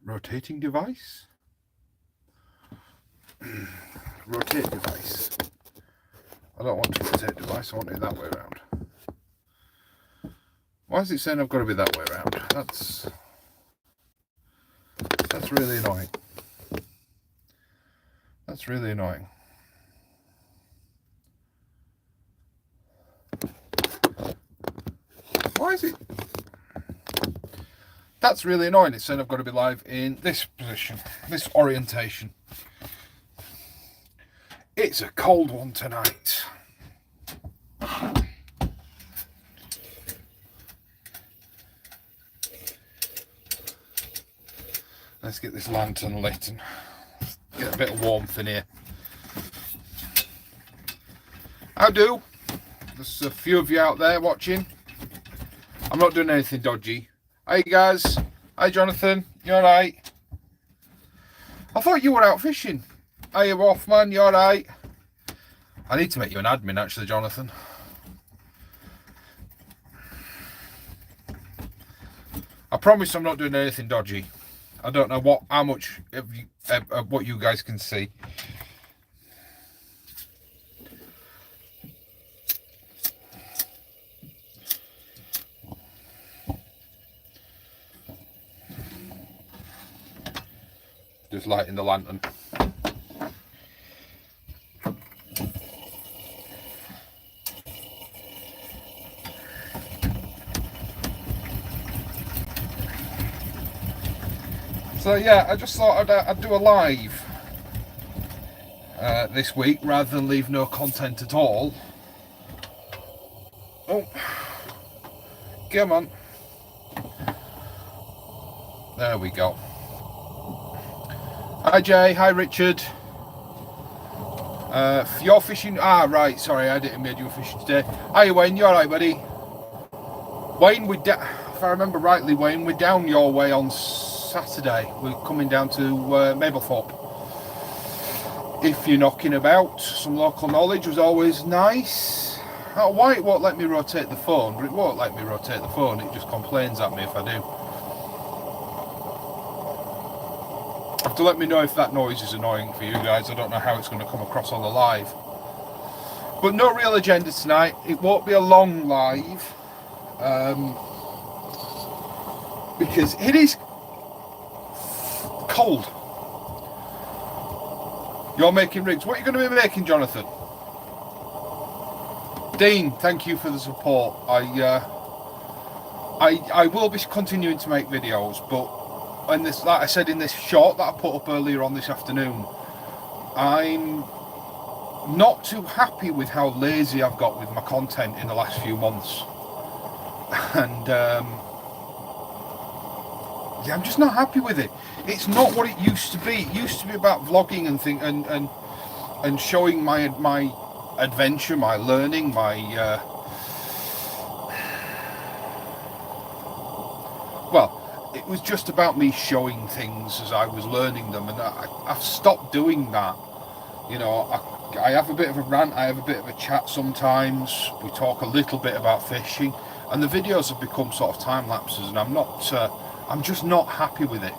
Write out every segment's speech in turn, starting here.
rotating device. Rotate device. I don't want to rotate device, I want it that way around. Why is it saying I've got to be that way around? That's really annoying. That's really annoying. Why is it? That's really annoying. It's saying I've got to be live in this position, this orientation. It's a cold one tonight. Let's get this lantern lit and get a bit of warmth in here. How do? There's a few of you out there watching. I'm not doing anything dodgy. Hey guys. Hi Jonathan. You alright? I thought you were out fishing. Are you off, man? You alright? I need to make you an admin actually, Jonathan. I promise I'm not doing anything dodgy. I don't know how much of what you guys can see. Just lighting the lantern. So yeah, I just thought I'd do a live this week rather than leave no content at all. Oh, come on. There we go. Hi Jay, hi Richard. You're fishing, right, sorry, I didn't mean you were fishing today. Hi Wayne, you alright buddy? Wayne, if I remember rightly, Wayne, we're down your way on Saturday. We're coming down to Mablethorpe. If you're knocking about, some local knowledge was always nice. Oh, why it won't let me rotate the phone, but it won't let me rotate the phone, it just complains at me if I do. Have to let me know if that noise is annoying for you guys. I don't know how it's going to come across on the live. But no real agenda tonight. It won't be a long live. Because it is cold. You're making rigs. What are you going to be making, Jonathan? Dean, thank you for the support. I will be continuing to make videos, but like I said in this short that I put up earlier on this afternoon, I'm not too happy with how lazy I've got with my content in the last few months. And yeah, I'm just not happy with it. It's not what it used to be. It used to be about vlogging and showing my adventure, my learning, my well, it was just about me showing things as I was learning them, and I've stopped doing that. You know, I have a bit of a rant, I have a bit of a chat sometimes, we talk a little bit about fishing, and the videos have become sort of time lapses, and I'm just not happy with it.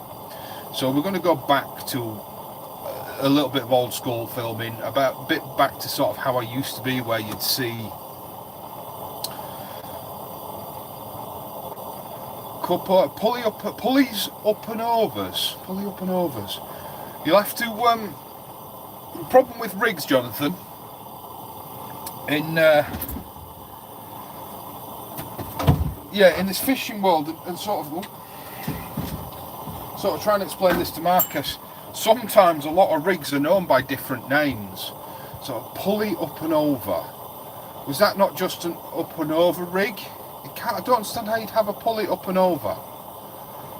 So we're going to go back to a little bit of old school filming, a bit back to sort of how I used to be, where you'd see pulleys up and overs. You'll have to the problem with rigs, Jonathan, in this fishing world, and sort of trying to explain this to Marcus, sometimes a lot of rigs are known by different names. So pulley up and over, was that not just an up and over rig? I don't understand how you'd have a pulley up and over,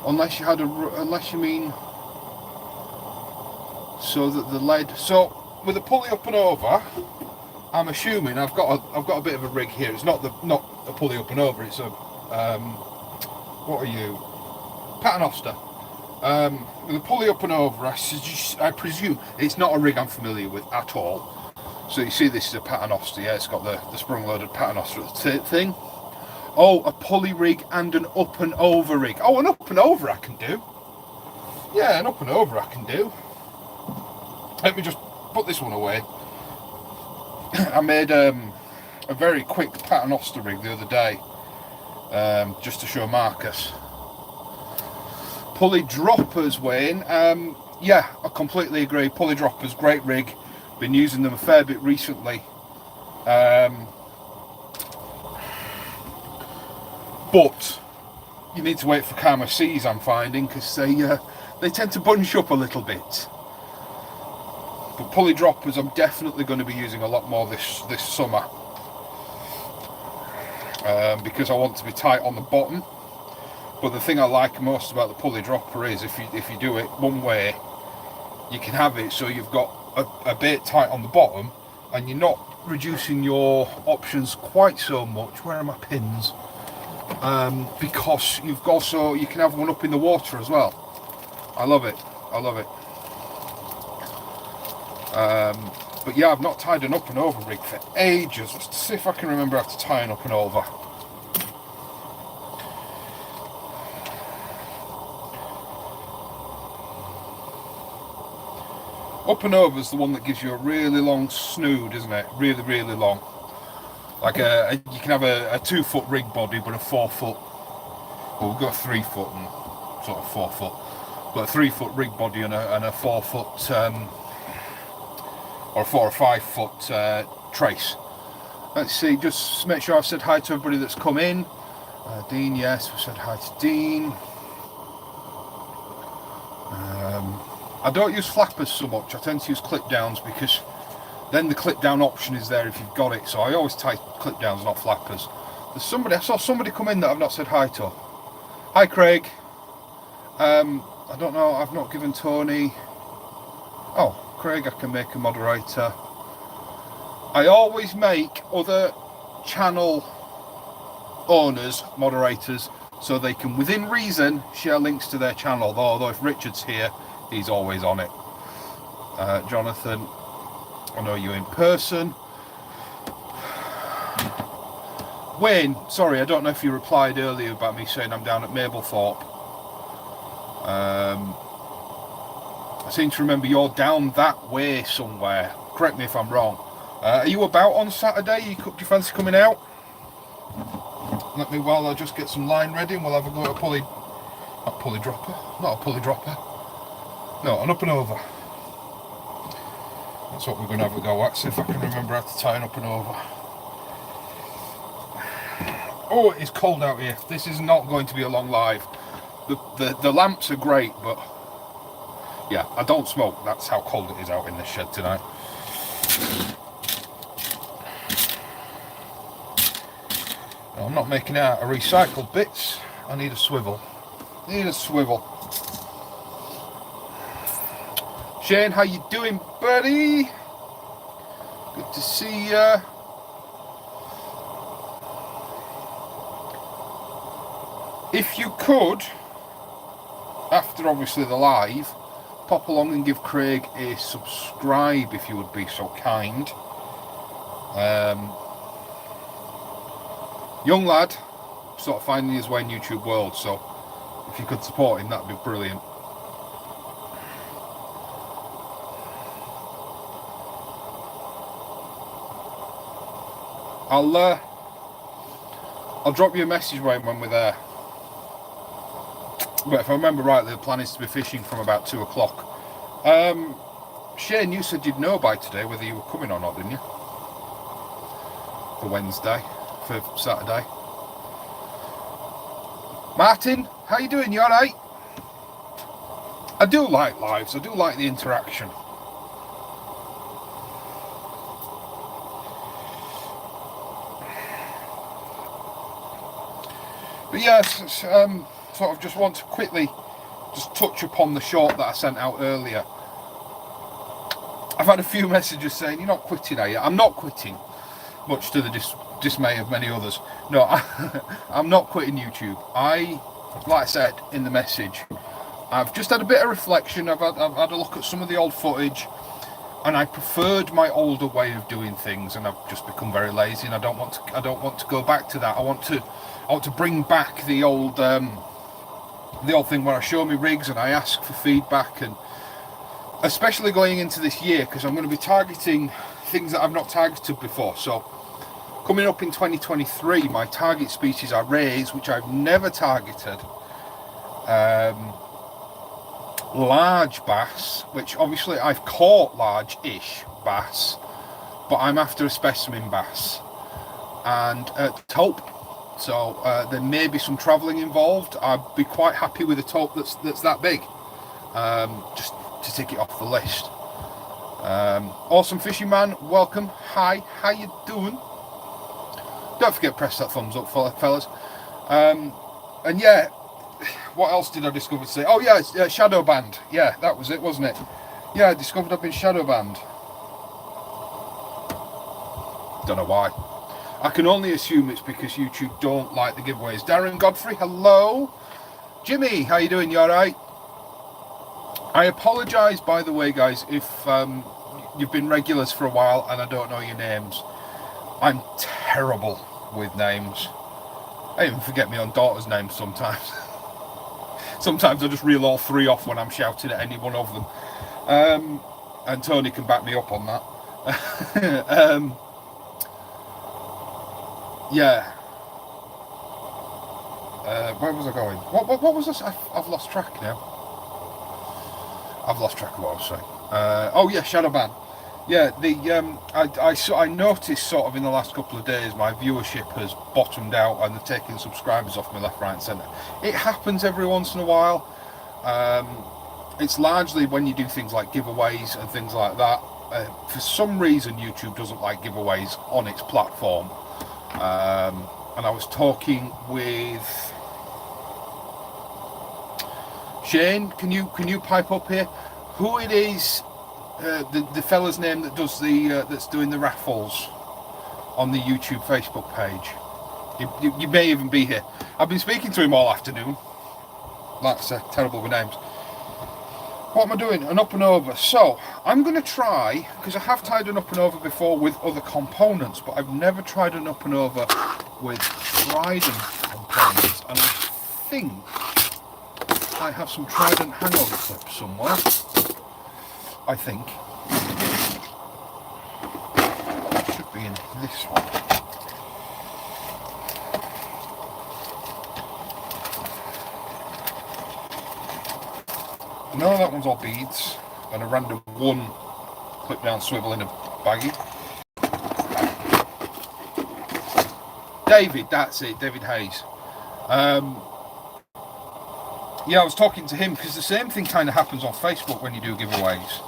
unless you mean so that the lead. So with a pulley up and over, I'm assuming I've got a bit of a rig here. It's not a pulley up and over. It's a what are you? Paternoster. With a pulley up and over, I presume it's not a rig I'm familiar with at all. So you see, this is a paternoster. Yeah, it's got the sprung-loaded paternoster at the thing. Oh, a pulley rig and an up and over rig. Oh, an up and over I can do. Yeah, an up and over I can do. Let me just put this one away. I made a very quick paternoster rig the other day, just to show Marcus. Pulley droppers, Wayne. Yeah, I completely agree. Pulley droppers, great rig. Been using them a fair bit recently. But you need to wait for calmer seas, I'm finding, because they tend to bunch up a little bit. But pulley droppers I'm definitely going to be using a lot more this summer, because I want to be tight on the bottom. But the thing I like most about the pulley dropper is if you do it one way, you can have it so you've got a bait tight on the bottom and you're not reducing your options quite so much. Where are my pins? Because you can have one up in the water as well. I love it. But yeah, I've not tied an up and over rig for ages. Let's see if I can remember how to tie an up and over. Up and over is the one that gives you a really long snood, isn't it? Really, really long. Like you can have a 2 foot rig body, but a 4 foot. Well, we've got a 3 foot and sort of 4 foot, but a 3 foot rig body and a 4 foot or a 4 or 5 foot trace. Let's see. Just make sure I've said hi to everybody that's come in. Dean, yes, we said hi to Dean. I don't use flappers so much. I tend to use clip downs because then the clip down option is there if you've got it. So I always tie clip downs, not flappers. I saw somebody come in that I've not said hi to. Hi, Craig. I don't know. I've not given Tony. Oh, Craig, I can make a moderator. I always make other channel owners moderators so they can, within reason, share links to their channel. Although if Richard's here, he's always on it. Jonathan, I know you in person. Wayne, sorry, I don't know if you replied earlier about me saying I'm down at Mablethorpe. I seem to remember you're down that way somewhere. Correct me if I'm wrong. Are you about on Saturday? Do you fancy coming out? Let me, while I just get some line ready, and we'll have a go at a pulley. Not pulley dropper. Not a pulley dropper. No, an up and over. That's what we're going to have a go at. See if I can remember how to tie an up and over. Oh, it is cold out here. This is not going to be a long live. The lamps are great, but yeah, I don't smoke. That's how cold it is out in this shed tonight. No, I'm not making it out of recycled bits. I need a swivel. Shane, how you doing, buddy? Good to see ya. If you could, after obviously the live, pop along and give Craig a subscribe if you would be so kind. Young lad, sort of finding his way in YouTube world, so if you could support him, that'd be brilliant. I'll drop you a message when we're there. But if I remember rightly, the plan is to be fishing from about 2 o'clock. Shane, you said you'd know by today whether you were coming or not, didn't you? For Wednesday, for Saturday. Martin, how you doing? You alright? I do like lives. I do like the interaction. But yes, sort of just want to quickly just touch upon the short that I sent out earlier. I've had a few messages saying, you're not quitting, are you? I'm not quitting, much to the dismay of many others. No, I'm not quitting YouTube. Like I said in the message, I've just had a bit of reflection. I've had a look at some of the old footage, and I preferred my older way of doing things, and I've just become very lazy, and I don't want to go back to that. I want to bring back the old the old thing where I show me rigs and I ask for feedback, and especially going into this year, because I'm going to be targeting things that I've not targeted before. So coming up in 2023, my target species are rays, which I've never targeted, large bass, which obviously I've caught large-ish bass, but I'm after a specimen bass, and taupe. So there may be some travelling involved. I'd be quite happy with a taupe that's that big, just to tick it off the list. Awesome Fishing Man, welcome. Hi, how you doing? Don't forget to press that thumbs up, fellas. And yeah, what else did I discover today? Oh yeah, it's, shadow banned. Yeah, that was it, wasn't it? Yeah, I discovered I've been shadow banned. Don't know why. I can only assume it's because YouTube don't like the giveaways. Darren Godfrey, hello. Jimmy, how you doing? You alright? I apologise, by the way, guys, if you've been regulars for a while and I don't know your names. I'm terrible with names. I even forget my own daughter's name sometimes. Sometimes I just reel all three off when I'm shouting at any one of them. And Tony can back me up on that. Yeah. Where was I going? What was this? I've lost track now. I've lost track of what I was saying. Oh yeah, shadow ban. Yeah, I noticed sort of in the last couple of days my viewership has bottomed out and they're taking subscribers off me left, right and centre. It happens every once in a while. It's largely when you do things like giveaways and things like that. For some reason YouTube doesn't like giveaways on its platform. And I was talking with Shane. Can you pipe up here? Who it is? The fella's name that does that's doing the raffles on the YouTube Facebook page. You may even be here. I've been speaking to him all afternoon. That's terrible with names. What am I doing? An up and over. So I'm going to try, because I have tried an up and over before with other components, but I've never tried an up and over with Trident components, and I think I have some Trident hangover clips somewhere. I think should be in this one. No, that one's all beads and a random one clip down swivel in a baggie. David, that's it, David Hayes. Yeah, I was talking to him because the same thing kind of happens on Facebook when you do giveaways.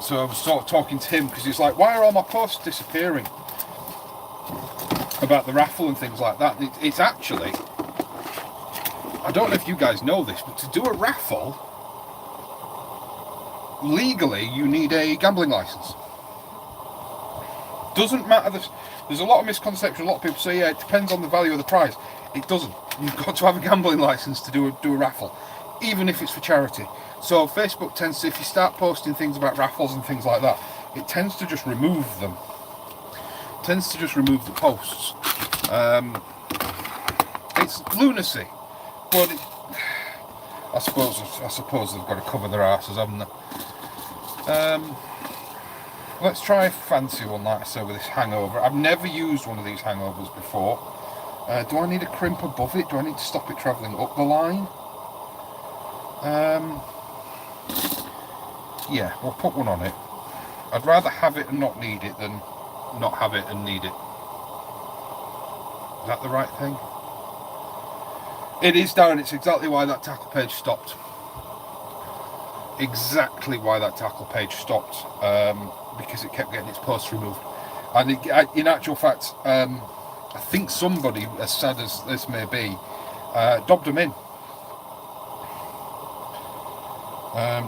So I was sort of talking to him because he's like, why are all my posts disappearing about the raffle and things like that? And it's actually, I don't know if you guys know this, but to do a raffle, legally you need a gambling license. Doesn't matter, there's a lot of misconception. A lot of people say, yeah, it depends on the value of the prize. It doesn't. You've got to have a gambling license to do a raffle, even if it's for charity. So Facebook tends to, if you start posting things about raffles and things like that, it tends to just remove them. It tends to just remove the posts. It's lunacy, but I suppose they've got to cover their asses, haven't they? Let's try a fancy one, like I said, with this hangover. I've never used one of these hangovers before. Do I need a crimp above it? Do I need to stop it travelling up the line? Yeah, we'll put one on it. I'd rather have it and not need it than not have it and need it. Is that the right thing? It is, Darren. It's exactly why that tackle page stopped. Exactly why that tackle page stopped. Because it kept getting its posts removed. And in actual fact, I think somebody, as sad as this may be, dobbed them in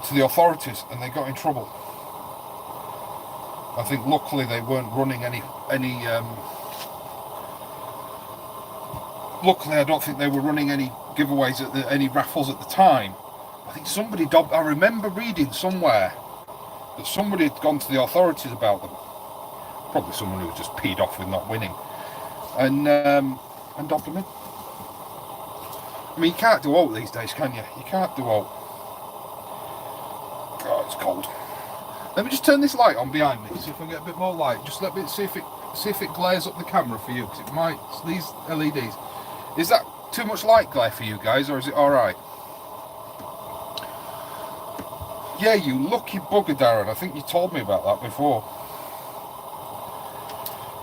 to the authorities, and they got in trouble. I think luckily they weren't running any luckily I don't think they were running any giveaways any raffles at the time. I think somebody dobbed. I remember reading somewhere that somebody had gone to the authorities about them. Probably someone who was just peed off with not winning. And dobbed them in. I mean, you can't do out these days, can you? You can't do out. Oh, it's cold. Let me just turn this light on behind me, see if I can get a bit more light. Just let me see if it glares up the camera for you, because it might. These LEDs. Is that too much light glare for you guys, or is it all right? Yeah, you lucky bugger, Darren. I think you told me about that before.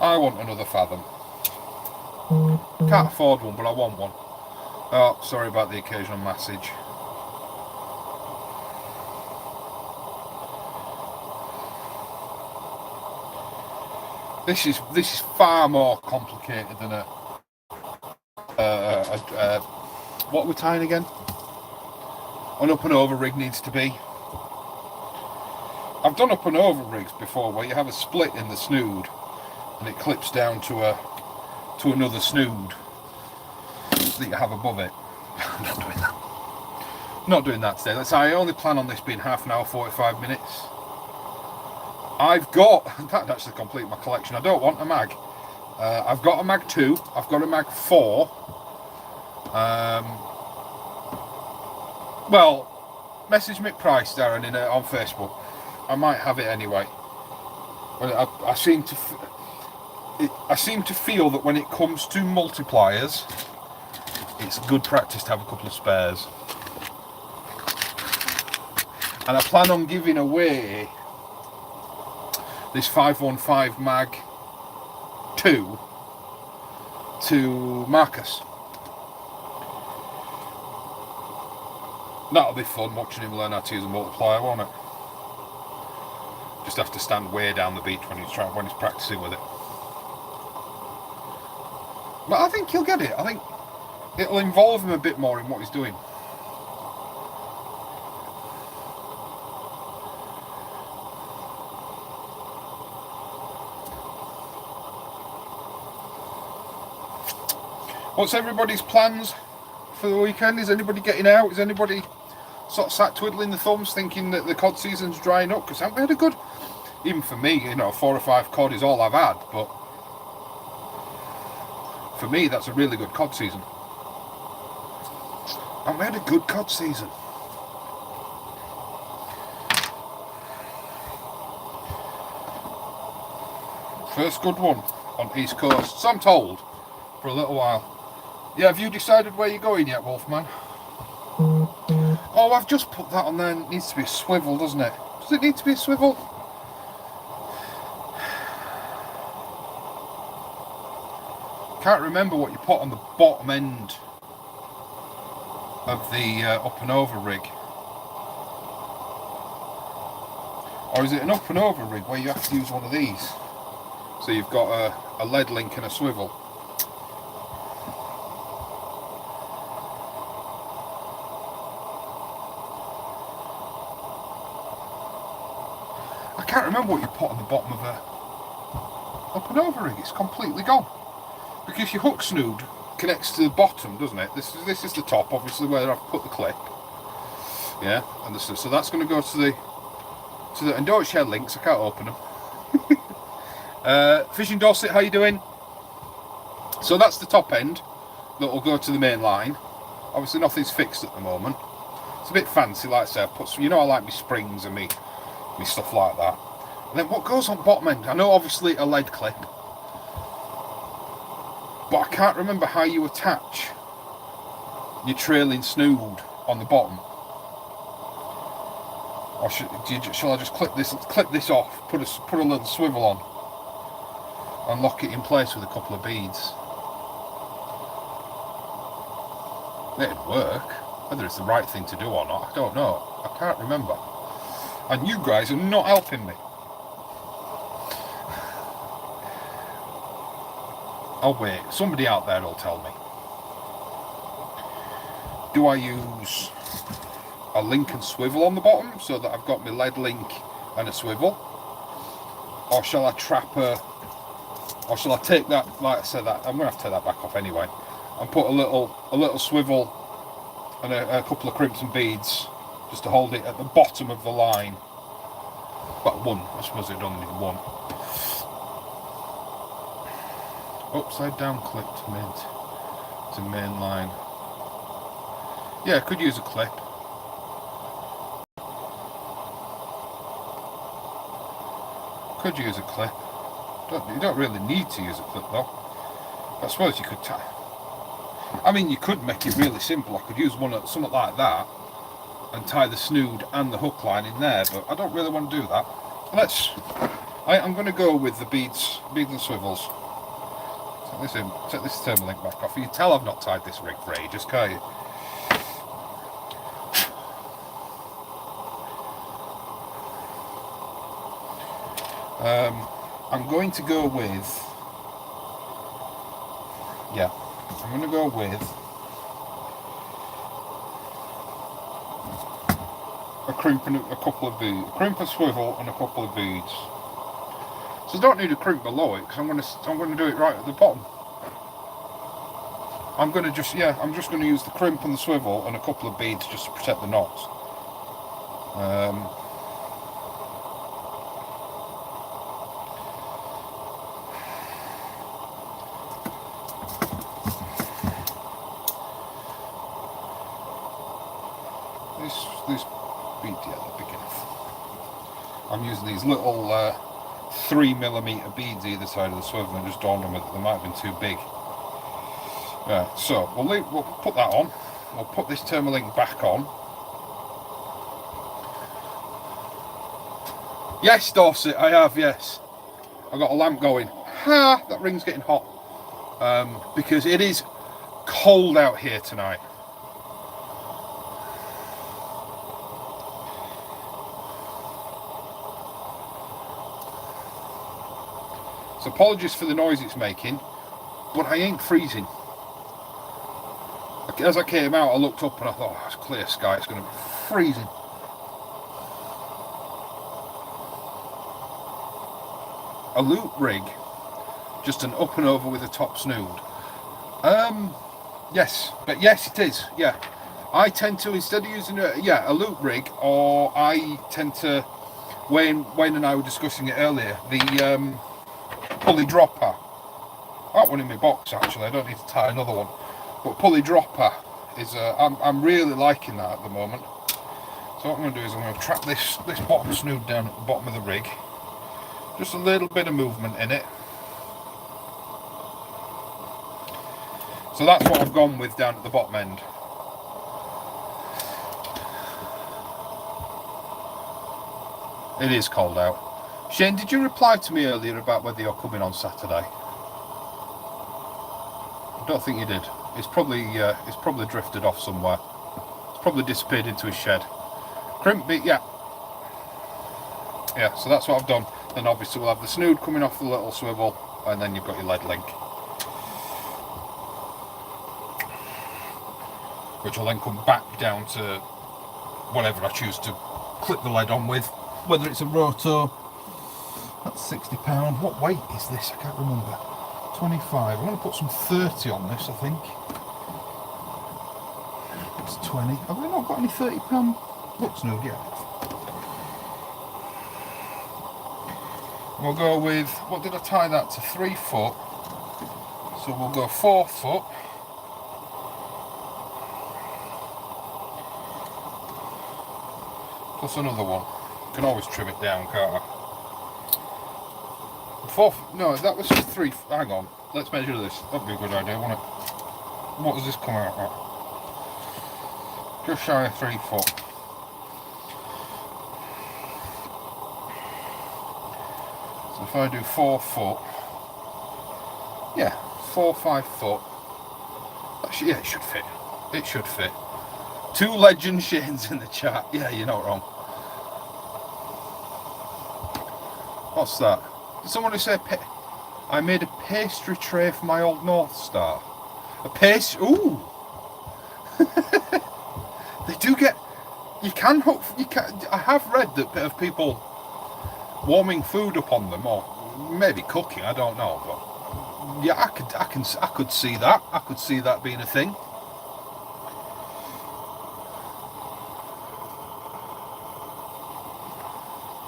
I want another Fathom. Can't afford one, but I want one. Oh, sorry about the occasional message. This is far more complicated than what we're tying again. An up and over rig needs to be. I've done up and over rigs before where you have a split in the snood and it clips down to another snood that you have above it. I'm not doing that. Not doing that today. Let's say I only plan on this being half an hour, 45 minutes. I've got, that actually complete my collection. I don't want a mag. I've got a mag 2, I've got a mag 4. Well, message me price, Darren, on Facebook. I might have it anyway. But I seem to feel that when it comes to multipliers, it's good practice to have a couple of spares. And I plan on giving away this 515 mag 2 to Marcus. That'll be fun, watching him learn how to use a multiplier, won't it? Just have to stand way down the beach when he's practicing with it. But I think he'll get it. I think it'll involve him a bit more in what he's doing. What's everybody's plans for the weekend? Is anybody getting out? Is anybody sort of sat twiddling the thumbs thinking that the cod season's drying up? Because haven't we had a good, even for me, 4 or 5 cod is all I've had, but for me that's a really good cod season. Haven't we had a good cod season? First good one on East Coast, so I'm told, for a little while. Yeah, have you decided where you're going yet, Wolfman? Oh, I've just put that on there. It needs to be a swivel, doesn't it? Does it need to be a swivel? Can't remember what you put on the bottom end of the up and over rig. Or is it an up and over rig where you have to use one of these? So you've got a lead link and a swivel. I can't remember what you put on the bottom of a up and over rig. It's completely gone. Because your hook snood connects to the bottom, doesn't it? This is the top, obviously, where I've put the clip. Yeah, and so that's going to go to the and don't share links. I can't open them. Fishing Dorset, how you doing? So that's the top end that will go to the main line. Obviously, nothing's fixed at the moment. It's a bit fancy, like I say. I've put some, I like my springs and me stuff like that. And then what goes on bottom end? I know obviously a lead clip, but I can't remember how you attach your trailing snood on the bottom. Or shall I just clip this off, put a little swivel on, and lock it in place with a couple of beads? It'd work. Whether it's the right thing to do or not, I don't know. I can't remember. And you guys are not helping me. Oh wait, somebody out there will tell me. Do I use a link and swivel on the bottom so that I've got my lead link and a swivel? Or shall I or shall I take that, like I said, that I'm going to have to take that back off anyway, and put a little swivel and a couple of crimson beads just to hold it at the bottom of the line. But one, I suppose it only need one. Upside down clip to main line. Yeah, could use a clip. Could use a clip. You don't really need to use a clip though. I suppose you could tie. I mean, you could make it really simple. I could use something like that and tie the snood and the hook line in there, but I don't really want to do that. I'm going to go with the beads and swivels. Take this thermal link back off. You can tell I've not tied this rig for ages, can't you? I'm going to go with, I'm going to go with a crimp and a couple of beads, a crimp, a swivel, and a couple of beads. So I don't need a crimp below it because I'm going to do it right at the bottom. I'm just going to use the crimp and the swivel and a couple of beads just to protect the knots. This bead, yeah, they're big enough. I'm using these little 3mm beads either side of the swivel, and just dawned on me that they might have been too big. Right, so we'll put that on. We'll put this thermalink back on. Yes, Dorset, I have, yes. I've got a lamp going. Ha! That ring's getting hot. Because it is cold out here tonight. So apologies for the noise it's making, but I ain't freezing. As I came out, I looked up and I thought, oh, it's clear sky, it's going to be freezing. A loop rig, just an up and over with a top snood. Yes, but yes it is, yeah. I tend to, instead of using a loop rig, or I tend to, Wayne and I were discussing it earlier, the pulley dropper. I have one in my box actually, I don't need to tie another one. But pulley dropper is, I'm really liking that at the moment. So what I'm going to do is I'm going to trap this bottom snood down at the bottom of the rig. Just a little bit of movement in it. So that's what I've gone with down at the bottom end. It is cold out. Shane, did you reply to me earlier about whether you're coming on Saturday? I don't think you did. It's probably drifted off somewhere. It's probably disappeared into his shed. Crimp bit, yeah. Yeah, so that's what I've done. Then obviously we'll have the snood coming off the little swivel, and then you've got your lead link, which will then come back down to whatever I choose to clip the lead on with, whether it's a roto. That's £60. What weight is this? I can't remember. 25. I'm going to put some 30 on this, I think. It's 20. Have we not got any £30 hook snood yet? We'll go with, what did I tie that to? 3 foot. So we'll go 4 foot. Plus another one. Can always trim it down, can't I? No, that was 3. Hang on, let's measure this. That'd be a good idea, wouldn't it? What does this come out at? Just shy of 3 foot. So if I do 4 foot, yeah, 4 or 5 foot. Yeah, it should fit. It should fit. 2 legend Shanes in the chat. Yeah, you're not wrong. What's that? Did somebody say I made a pastry tray for my old North Star? A pastry? Ooh! They do get. You can. I have read that of people warming food up on them, or maybe cooking. I don't know, but yeah, I could see that. I could see that being a thing.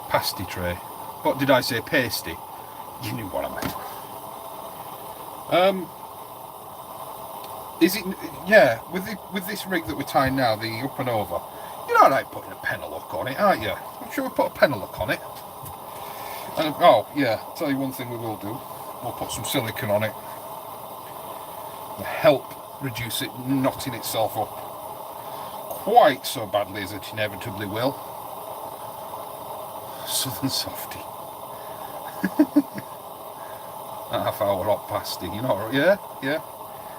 Pasty tray. What did I say? Pasty. You knew what I meant. Is it? Yeah, with this rig that we're tying now, the up and over. You're all right putting a pennel hook on it, aren't you? I'm sure we put a pennel hook on it. And oh yeah, I'll tell you one thing we will do. We'll put some silicone on it. To help reduce it knotting itself up quite so badly as it inevitably will. Southern softy. A half hour hot pasty, you know, yeah.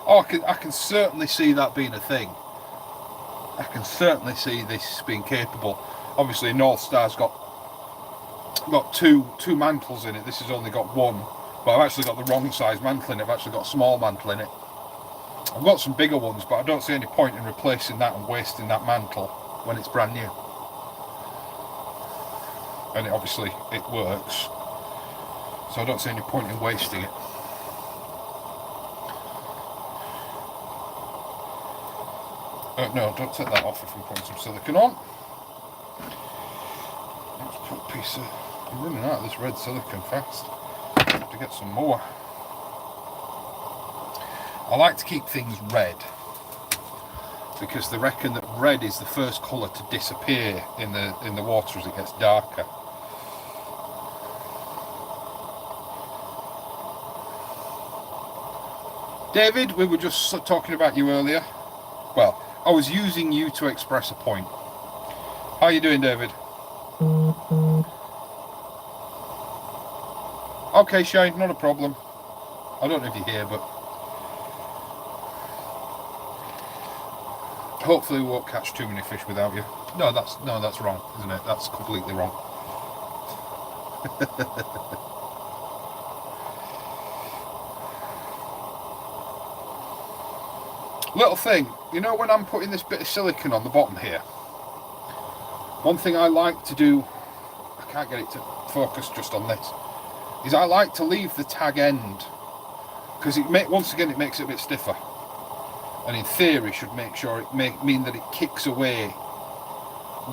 Oh, I can certainly see that being a thing. I can certainly see this being capable. Obviously, North Star's got two mantles in it. This has only got one, but I've actually got the wrong size mantle in it. I've actually got a small mantle in it. I've got some bigger ones, but I don't see any point in replacing that and wasting that mantle when it's brand new. And obviously it works, so I don't see any point in wasting it. No, don't take that off if I'm putting some silicone on. Let's put a piece of... I'm running out of this red silicone fast. I have to get some more. I like to keep things red because they reckon that red is the first colour to disappear in the water as it gets darker. David, we were just talking about you earlier. Well, I was using you to express a point. How are you doing, David? Okay, Shane, not a problem. I don't know if you're here, but hopefully we won't catch too many fish without you. No, that's wrong, isn't it? That's completely wrong. Little thing, you know, when I'm putting this bit of silicone on the bottom here, one thing I like to do, I can't get it to focus just on this, is I like to leave the tag end, because once again it makes it a bit stiffer, and in theory should make sure mean that it kicks away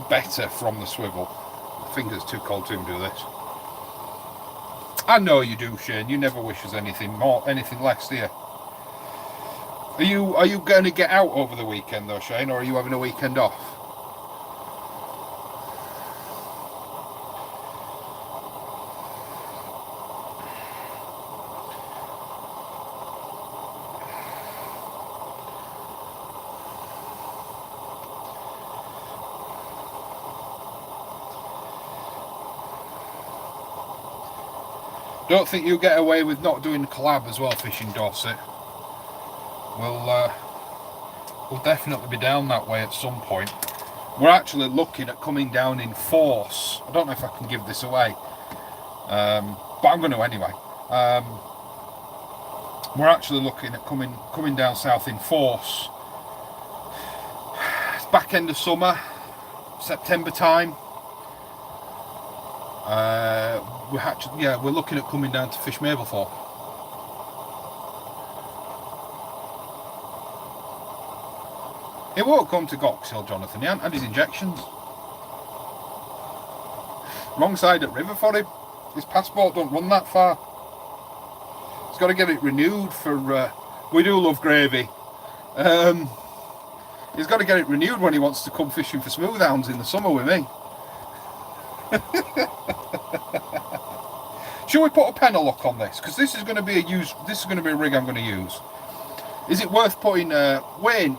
better from the swivel. My finger's too cold to even do this. I know you do, Shane. You never wish us anything less, do you? Are you going to get out over the weekend though, Shane, or are you having a weekend off? Don't think you'll get away with not doing collab as well, Fishing Dorset. We'll definitely be down that way at some point. We're actually looking at coming down in force. I don't know if I can give this away, but I'm going to anyway. We're actually looking at coming down south in force. It's back end of summer, September time. We're looking at coming down to fish Mablethorpe. It won't come to Goxhill, Jonathan. He hasn't had his injections. Wrong side at river for him. His passport don't run that far. He's got to get it renewed for... we do love gravy. He's got to get it renewed when he wants to come fishing for smoothhounds in the summer with me. Should we put a pennel hook on this? Because this is going to be a rig I'm going to use. Is it worth putting, Wayne,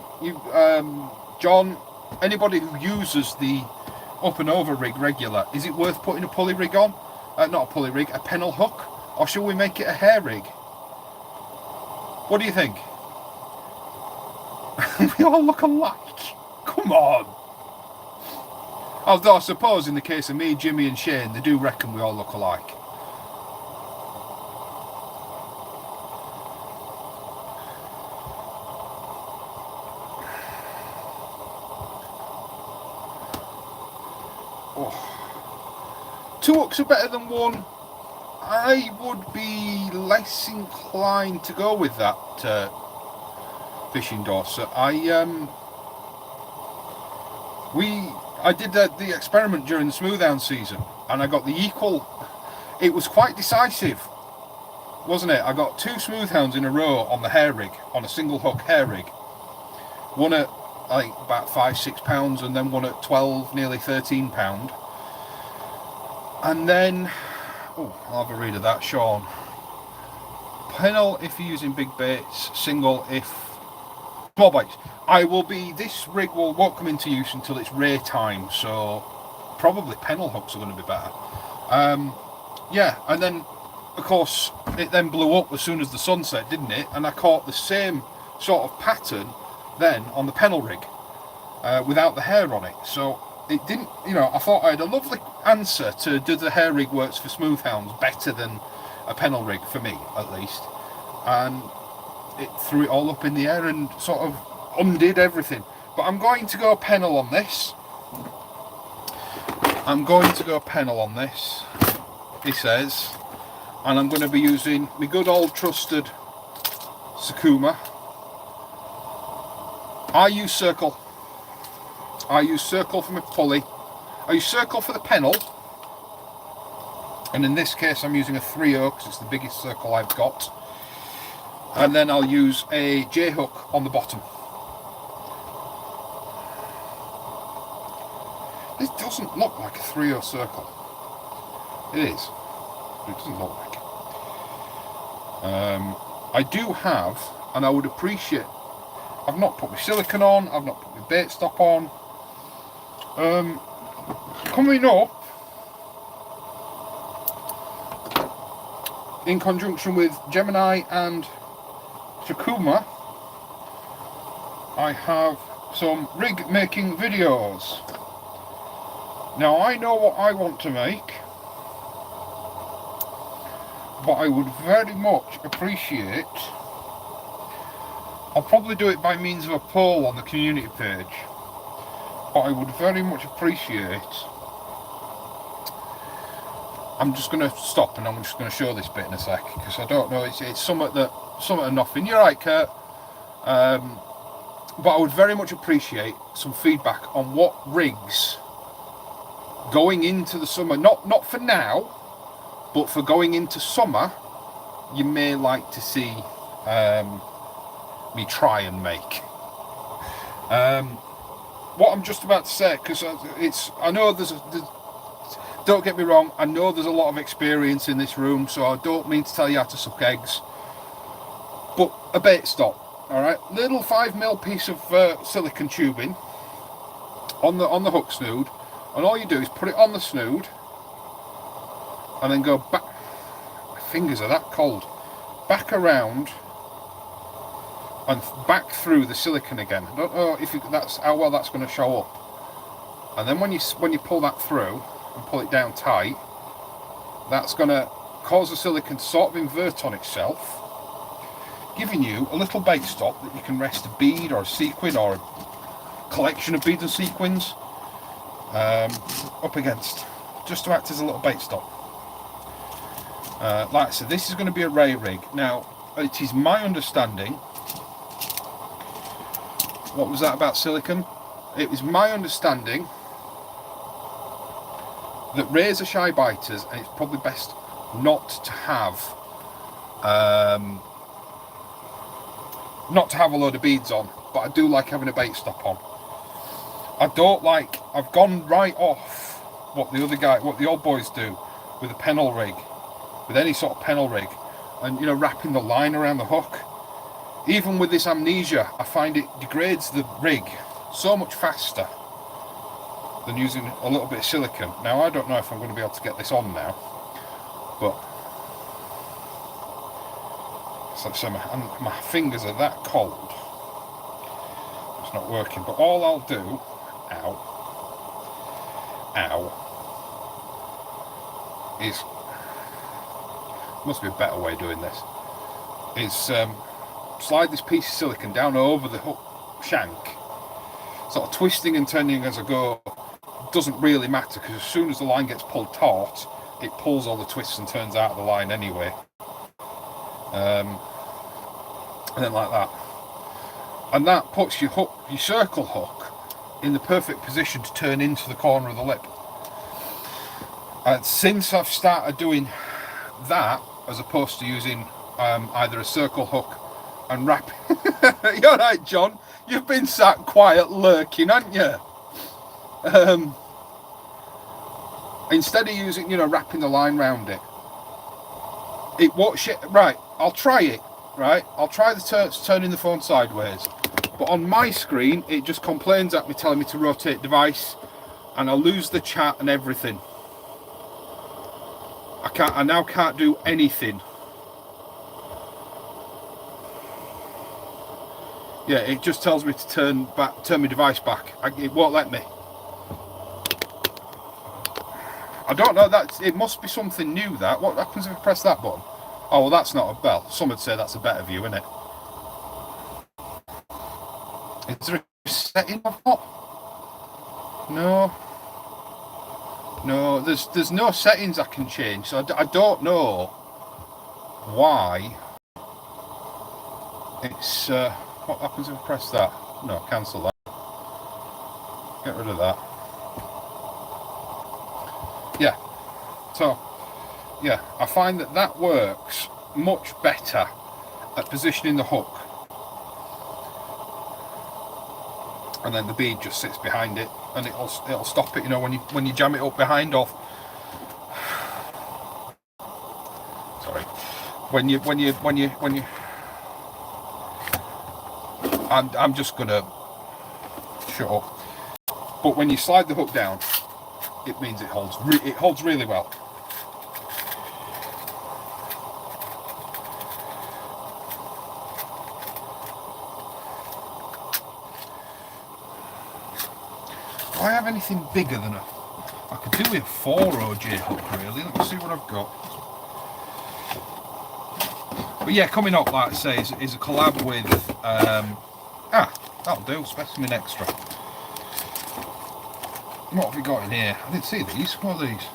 John, anybody who uses the up and over rig regular, is it worth putting a pulley rig on? Not a pulley rig, a pennel hook? Or should we make it a hair rig? What do you think? We all look alike. Come on. Although I suppose in the case of me, Jimmy and Shane, they do reckon we all look alike. Two hooks are better than one. I would be less inclined to go with that Fishing Dorset. I did the experiment during the smoothhound season, and I got the equal. It was quite decisive, wasn't it? I got two smoothhounds in a row on the hair rig, on a single hook hair rig, One at I think about £5-6, and then one at 12, nearly £13. And then, oh, I'll have a read of that, Sean. Pennel if you're using big baits, single if small baits. This rig won't come into use until it's ray time, so probably pennel hooks are going to be better. Yeah, and then of course it then blew up as soon as the sun set, didn't it? And I caught the same sort of pattern then on the pennel rig without the hair on it. So it didn't, I thought I had a lovely answer to do the hair rig works for smooth hounds better than a pennel rig for me, at least. And it threw it all up in the air and sort of undid everything. But I'm going to go pennel on this. He says, and I'm going to be using my good old trusted Sakuma. I use circle for my pulley. I use circle for the pennel, and in this case I'm using a 3/0 because it's the biggest circle I've got. And then I'll use a J hook on the bottom. This doesn't look like a 3/0 circle. It is. It doesn't look like it. I do have, and I would appreciate, I've not put my silicone on, I've not put my bait stop on. Coming up, in conjunction with Gemini and Sakuma, I have some rig making videos. Now I know what I want to make, but I would very much appreciate, I'll probably do it by means of a poll on the community page, but I would very much appreciate, I'm just going to stop and I'm just going to show this bit in a sec, because I don't know, it's something of nothing. You're right, Kurt. But I would very much appreciate some feedback on what rigs going into the summer, not for now, but for going into summer, you may like to see me try and make. What I'm just about to say, because I know don't get me wrong, I know there's a lot of experience in this room, so I don't mean to tell you how to suck eggs, but a bait stop, alright, little 5mm piece of silicone tubing on the hook snood, and all you do is put it on the snood and then go back, my fingers are that cold, back around and back through the silicone again. I don't know if that's how well that's going to show up. And then when you pull that through and pull it down tight, that's going to cause the silicone to sort of invert on itself, giving you a little bait stop that you can rest a bead or a sequin or a collection of beads and sequins up against, just to act as a little bait stop. Like I said, this is going to be a ray rig. Now, it is my understanding, what was that about silicone? It was my understanding that rays are shy biters, and it's probably best not to have a load of beads on, but I do like having a bait stop on. I've gone right off what the old boys do with a pennel rig, with any sort of pennel rig, and wrapping the line around the hook. Even with this amnesia, I find it degrades the rig so much faster than using a little bit of silicone. Now I don't know if I'm going to be able to get this on now, but so my fingers are that cold, it's not working. But all I'll do, is, must be a better way of doing this, is slide this piece of silicone down over the hook shank, sort of twisting and turning as I go. Doesn't really matter, because as soon as the line gets pulled taut, it pulls all the twists and turns out of the line anyway. And then like that, and that puts your circle hook in the perfect position to turn into the corner of the lip. And since I've started doing that, as opposed to using either a circle hook and wrap, you're right, John, You've been sat quiet lurking, haven't you? Instead of using, wrapping the line round it. It won't right, I'll try it. Right, I'll try turning the phone sideways. But on my screen, it just complains at me, telling me to rotate device, and I lose the chat and everything. I now can't do anything. Yeah, it just tells me to turn my device back. It won't let me. I don't know, it must be something new that. What happens if I press that button? Oh, well, that's not a bell. Some would say that's a better view, isn't it? Is there a setting I've got? No, there's no settings I can change, so I don't know why it's, what happens if I press that? No, cancel that. Get rid of that. Yeah, so, yeah, I find that works much better at positioning the hook. And then the bead just sits behind it, and it'll stop it, when you jam it up behind off. Sorry. When you I'm just gonna shut up. But when you slide the hook down, it means it holds really well. Do I have anything bigger than I could do with a 4 J hook really. Let me see what I've got. But yeah, coming up, like I say, is a collab with that'll do, Specimen Extra. What have we got in here? I didn't see these. What are these?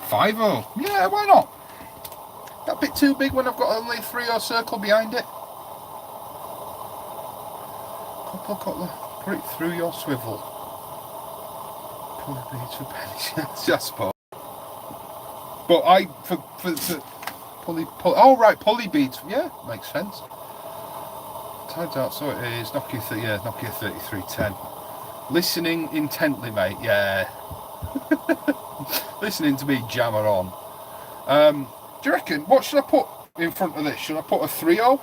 5 Yeah, why not? That bit too big when I've got only a 3 circle behind it. Couple, put it through your swivel. Pull the beads for pennies, I suppose. But for pulley, oh right, pulley beads, yeah, makes sense. Tides out, so it is Nokia 3310. Listening intently, mate, yeah. Listening to me jammer on. Do you reckon, what should I put in front of this? Should I put a 3/0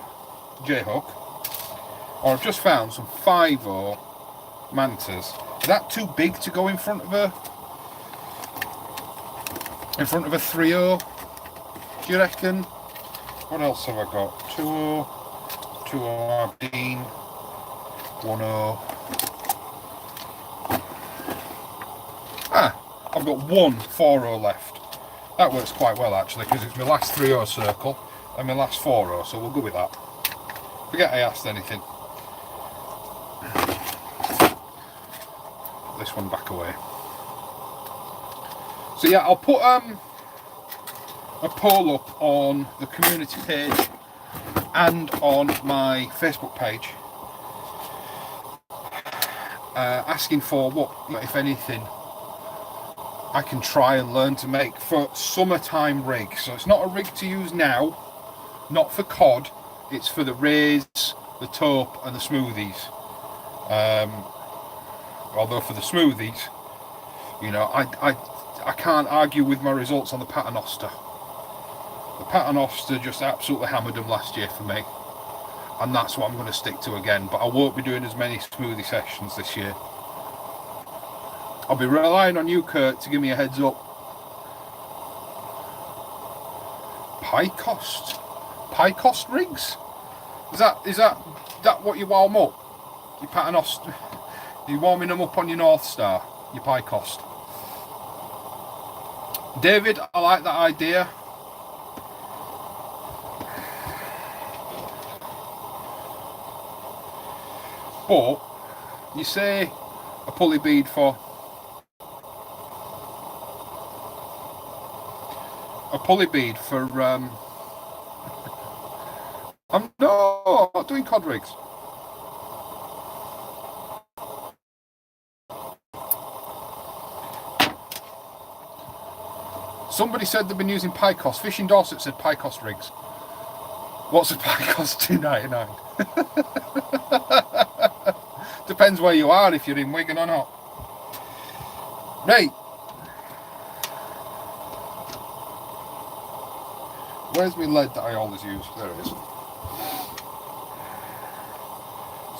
J hook? Or I've just found some 5/0 Mantas. Is that too big to go in front of a 3/0? Do you reckon? What else have I got? 2/0, 2/0 Aberdeen, 1/0. I've got one 4/0 left. That works quite well actually, because it's my last 3/0 circle and my last 4/0, so we'll go with that. Forget I asked anything. Put this one back away. So yeah, I'll put a poll up on the community page and on my Facebook page, asking for what, if anything, I can try and learn to make for summertime rigs. So it's not a rig to use now, not for cod, it's for the rays, the taupe and the smoothies. Although for the smoothies, I can't argue with my results on the Paternoster. The Paternoster just absolutely hammered them last year for me, and that's what I'm going to stick to again. But I won't be doing as many smoothie sessions this year. I'll be relying on you, Kurt, to give me a heads up. Pie cost rigs? Is that what you warm up? Your Paternoster? You're warming them up on your North Star, your pie cost. David, I like that idea. But you say a pulley bead for I'm not doing cod rigs. Somebody said they've been using pie cost. Fishing Dorset said pie cost rigs. What's a pie cost? $2.99. Depends where you are, if you're in Wigan or not. Right. Where's my lead that I always use? There it is. So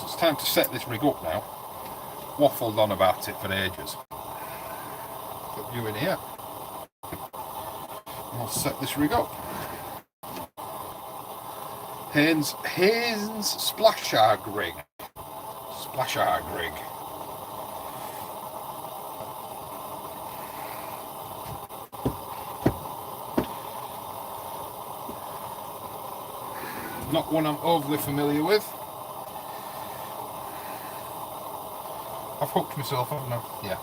it's time to set this rig up now. Waffled on about it for ages. Put you in here. And we'll set this rig up. Haynes Splash Arg rig. Splash Arg rig. Not one I'm overly familiar with. I've hooked myself, haven't I? Yeah.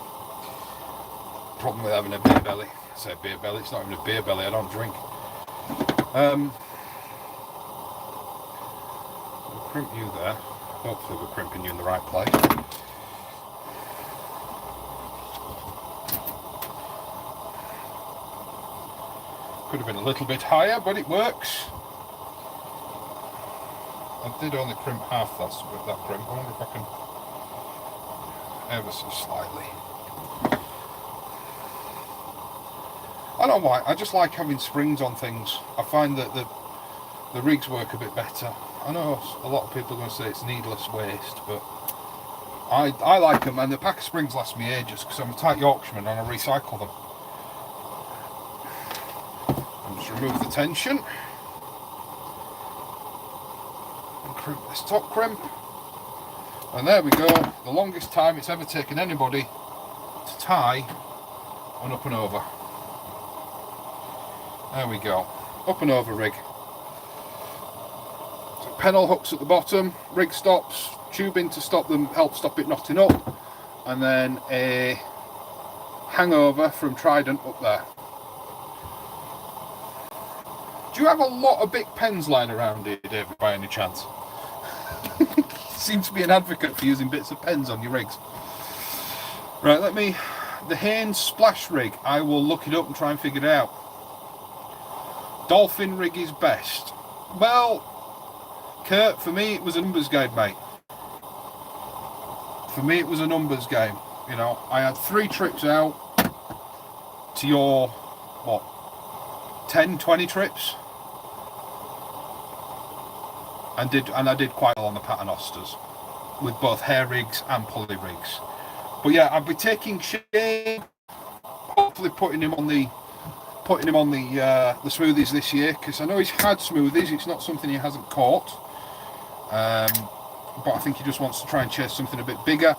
Problem with having a beer belly. I say beer belly, it's not even a beer belly, I don't drink. We'll crimp you there. Hopefully we're crimping you in the right place. Could have been a little bit higher, but it works. I did only crimp half that crimp. I wonder if I can ever so slightly. I don't know why, I just like having springs on things. I find that the rigs work a bit better. I know a lot of people are going to say it's needless waste, but I like them, and the pack of springs last me ages because I'm a tight Yorkshireman and I recycle them. I'll just remove the tension. Crimp this top crimp, and there we go. The longest time it's ever taken anybody to tie an up and over. There we go, up and over rig. So pennel hooks at the bottom, rig stops, tubing to stop them, help stop it knotting up, and then a hangover from Trident up there. Do you have a lot of big pens lying around here, David, by any chance? Seem to be an advocate for using bits of pens on your rigs. Right, the Haynes Splash rig, I will look it up and try and figure it out. Dolphin rig is best. Well, Kurt, for me it was a numbers game, mate. For me it was a numbers game. You know, I had 3 trips out to your, what, 10, 20 trips? And I did quite well on the paternosters with both hair rigs and pulley rigs. But yeah, I'll be taking Shane, hopefully putting him on the smoothies this year, because I know he's had smoothies. It's not something he hasn't caught, but I think he just wants to try and chase something a bit bigger,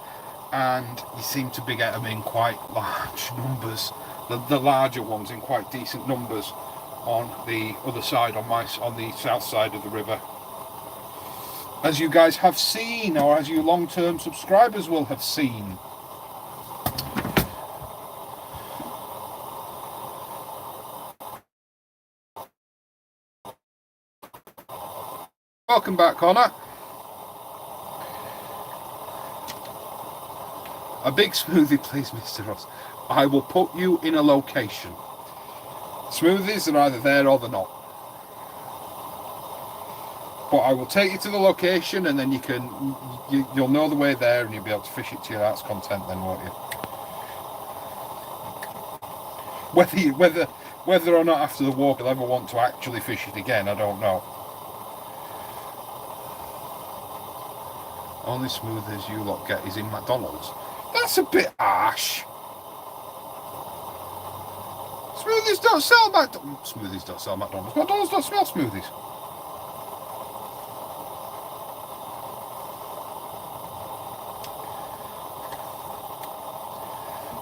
and he seemed to be getting them in quite large numbers, the larger ones in quite decent numbers on the other side, on the south side of the river. As you guys have seen, or as you long-term subscribers will have seen. Welcome back, Connor. A big smoothie, please, Mr. Ross. I will put you in a location. Smoothies are either there or they're not. But I will take you to the location, and then you'll know the way there, and you'll be able to fish it to your heart's content then, won't you? Whether or not after the walk you'll ever want to actually fish it again, I don't know. Only smoothies you lot get is in McDonald's. That's a bit harsh. Smoothies don't sell McDonald's. Smoothies don't sell McDonald's. McDonald's don't smell smoothies.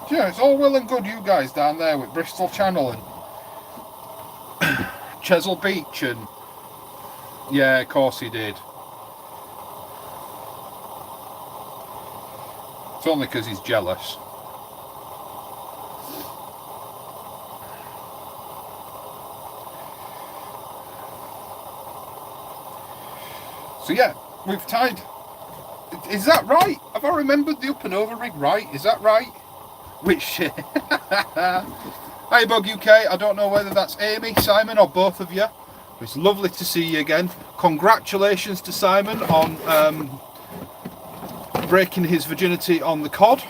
Yeah, it's all well and good, you guys down there with Bristol Channel and Chesil Beach, and yeah, of course he did. It's only because he's jealous. So yeah, we've tied. Is that right? Have I remembered the up and over rig right? Is that right? Which Hi Bug UK, I don't know whether that's Amy, Simon, or both of you. It's lovely to see you again. Congratulations to Simon on breaking his virginity on the cod.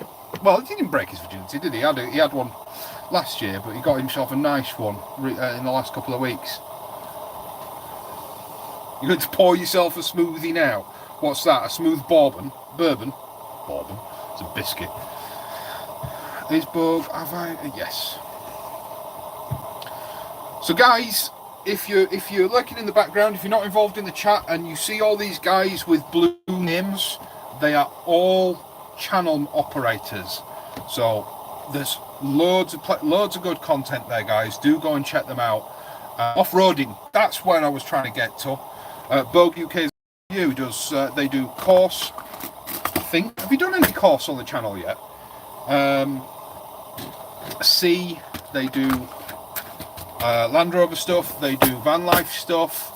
Well, he didn't break his virginity, did he? He had one last year, but he got himself a nice one in the last couple of weeks. You're going to pour yourself a smoothie now. What's that? A smooth bourbon? Bourbon? It's a biscuit. Is bug? Have I? Yes. So, guys, if you're lurking in the background, if you're not involved in the chat, and you see all these guys with blue names, they are all channel operators. So there's loads of good content there, guys. Do go and check them out. Off-roading, that's where I was trying to get to. Bogue UK does they do course, I think. Have you done any course on the channel yet? C, they do Land Rover stuff, they do van life stuff.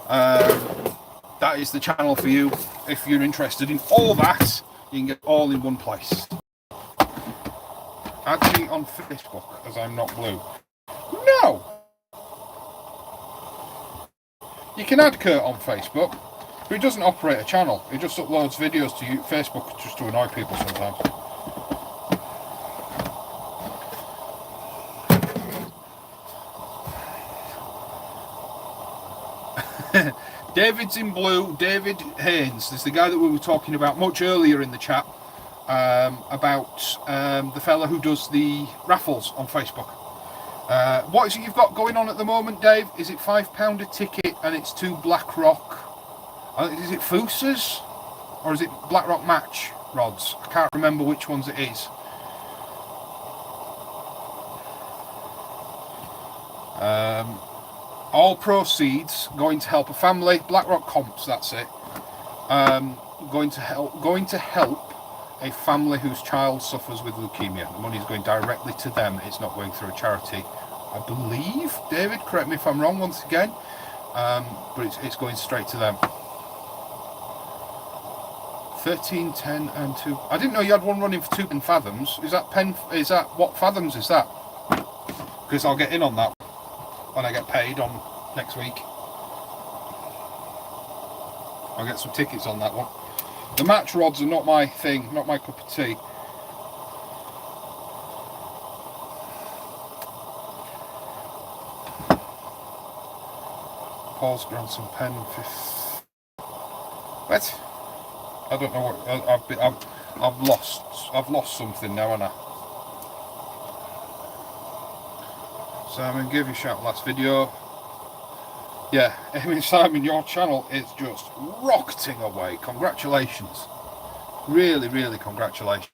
That is the channel for you. If you're interested in all that, you can get all in one place. Add me on Facebook, as I'm not blue. No! You can add Kurt on Facebook, but he doesn't operate a channel. He just uploads videos to Facebook just to annoy people sometimes. David's in blue. David Haynes is the guy that we were talking about much earlier in the chat, about the fella who does the raffles on Facebook. What is it you've got going on at the moment, Dave? Is it £5 a ticket and it's 2 BlackRock? Is it Foosas or is it BlackRock match rods? I can't remember which ones it is. All proceeds going to help a family. BlackRock comps, that's it. Going to help a family whose child suffers with leukemia. The money is going directly to them. It's not going through a charity, I believe. David, correct me if I'm wrong once again. But it's going straight to them. 13, 10 and 2. I didn't know you had one running for 2 fathoms. Is that what fathoms is that? Because I'll get in on that when I get paid on next week. I'll get some tickets on that one. The match rods are not my thing, not my cup of tea. Paul's grandson pen. What? I don't know what I've lost something now, haven't I? Simon, give you a shout last video. Yeah, I mean, Simon, your channel is just rocketing away. Congratulations. Really, really congratulations.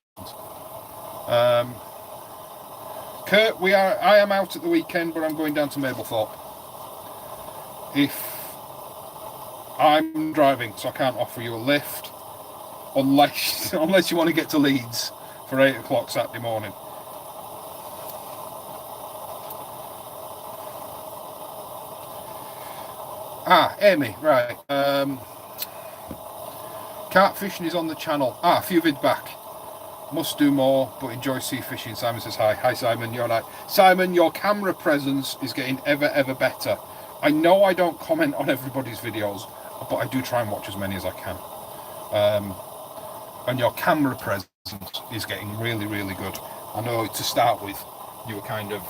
Kurt, I am out at the weekend, but I'm going down to Mablethorpe. If I'm driving, so I can't offer you a lift unless you want to get to Leeds for 8 o'clock Saturday morning. Amy, right. Carp fishing is on the channel. A few vids back. Must do more, but enjoy sea fishing. Simon says hi. Hi, Simon. You're right. Simon, your camera presence is getting ever better. I know I don't comment on everybody's videos, but I do try and watch as many as I can. And your camera presence is getting really good. I know to start with, you were kind of,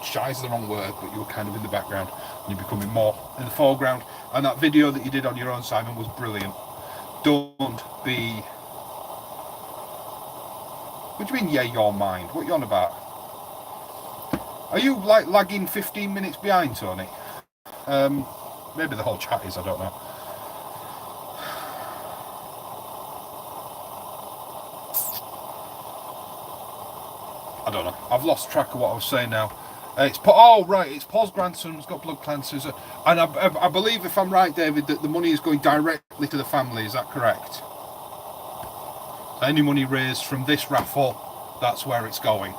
shy is the wrong word, but you were kind of in the background. You're becoming more in the foreground, and that video that you did on your own, Simon, was brilliant. Don't be... What do you mean, yeah, your mind? What are you on about? Are you like lagging 15 minutes behind, Tony? Maybe the whole chat is, I don't know. I don't know. I've lost track of what I was saying now. It's Paul's grandson's got blood cancers, and I believe, if I'm right, David, that the money is going directly to the family. Is that correct? Any money raised from this raffle, that's where it's going.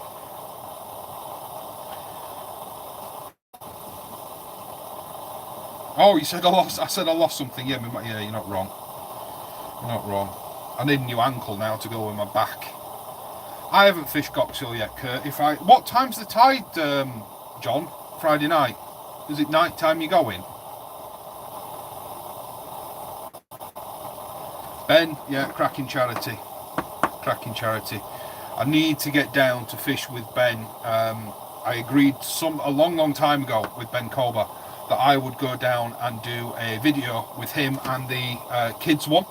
Oh, you said I lost. I said I lost something. Yeah, you're not wrong. You're not wrong. I need a new ankle now to go with my back. I haven't fished Goxhill yet, Kurt. What time's the tide, John? Friday night? Is it night time you're going? Ben, yeah, cracking charity. Cracking charity. I need to get down to fish with Ben. I agreed a long time ago with Ben Colber that I would go down and do a video with him and the kids one,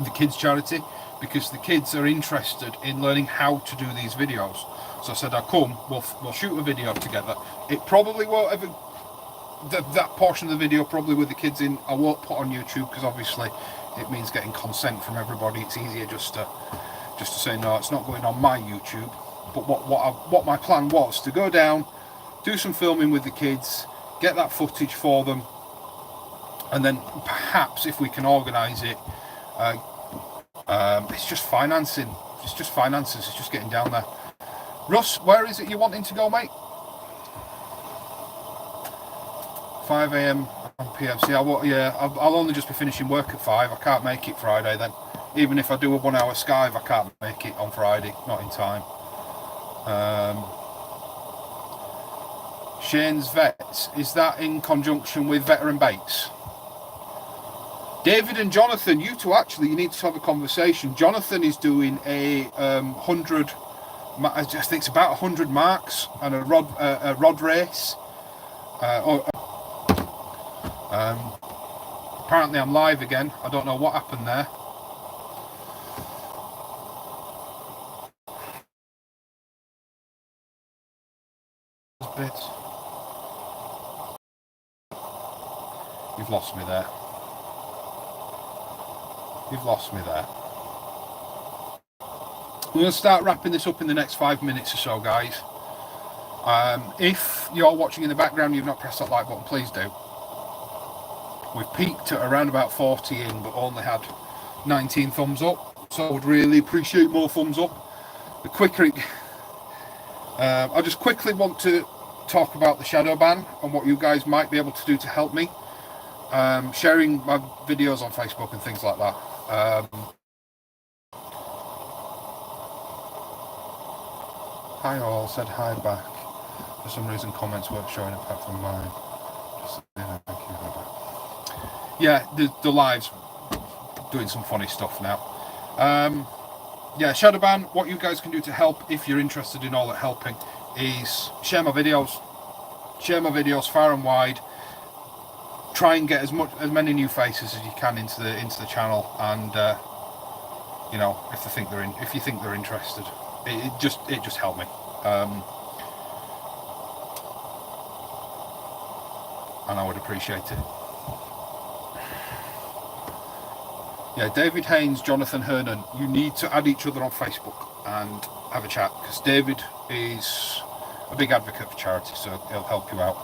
the kids charity, because the kids are interested in learning how to do these videos. So I said, I'll come, we'll shoot a video together. It probably won't ever, that portion of the video probably with the kids in, I won't put on YouTube, because obviously it means getting consent from everybody. It's easier just to say, no, it's not going on my YouTube. But what my plan was, to go down, do some filming with the kids, get that footage for them, and then perhaps if we can organise it, it's just financing. It's just finances. It's just getting down there. Russ, where is it you're wanting to go, mate? 5 AM on PFC. I'll only just be finishing work at 5. I can't make it Friday then. Even if I do a 1 hour Skype, I can't make it on Friday. Not in time. Shane's Vets, is that in conjunction with Veteran Baits? David and Jonathan, you two actually, you need to have a conversation. Jonathan is doing a 100, I just think it's about 100 marks and a rod race. Apparently I'm live again. I don't know what happened there. Bits. You've lost me there. You've lost me there. We're going to start wrapping this up in the next 5 minutes or so, guys. If you're watching in the background, you've not pressed that like button, please do. We've peaked at around about 40 in, but only had 19 thumbs up, so I would really appreciate more thumbs up. The quicker it... I just quickly want to talk about the shadow ban and what you guys might be able to do to help me. Sharing my videos on Facebook and things like that. Hi all, said hi back. For some reason comments weren't showing apart from mine. Just thank you. Yeah, the live's doing some funny stuff now. Yeah, shadow ban, what you guys can do to help, if you're interested in all that helping, is share my videos far and wide. Try and get as many new faces as you can into the channel, and you know, if you think they're interested, it just helped me. And I would appreciate it. Yeah, David Haynes, Jonathan Hernan, you need to add each other on Facebook and have a chat, because David is a big advocate for charity, so he'll help you out.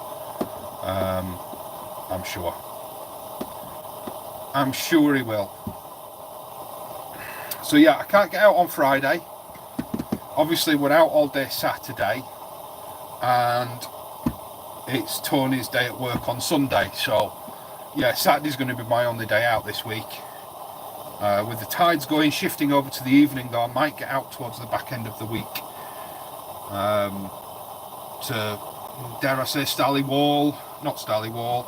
I'm sure he will. So yeah, I can't get out on Friday. Obviously we're out all day Saturday, and it's Tony's day at work on Sunday, so yeah, Saturday's going to be my only day out this week. With the tides shifting over to the evening though, I might get out towards the back end of the week to, dare I say, Stallywall, not Stallywall.